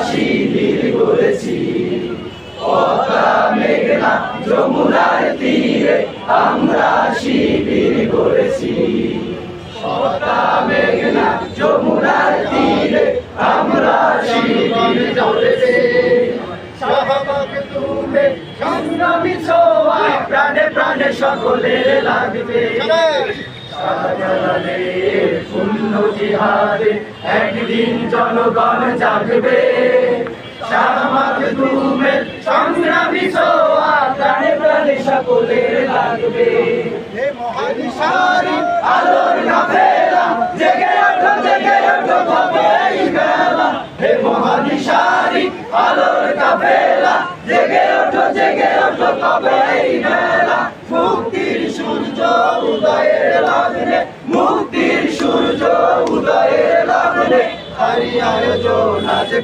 শিবির গড়েছি। পদ্মা মেঘনা যমুনার তীরে আমরা শিবির গড়েছি। পদ্মা মেঘনা যমুনার তীরে আমরা শিবির গড়েছি। শাহবাগ তুমি সংগ্রামী ছোঁয়া প্রাণে প্রাণে সকলের লাগবে। শাহজালালের পূর্ণ জিহাদে একদিন জনগণ জাগবে। শাহবাগ তুমি সংগ্রামী ছোঁয়া প্রাণে প্রাণে সকলের লাগবে। হে মহাদিশারি আলোর কাফেলা জেগে ওঠো কবে এই বেলা। হে মহাদিশারি আলোর কাফেলা জেগে ওঠো কবে এই বেলা। মুক্তির সূর্য উদয়ের লগ্নে, মুক্তির সূর্য উদয়ের লগ্নে, হারি আয়োজন আজ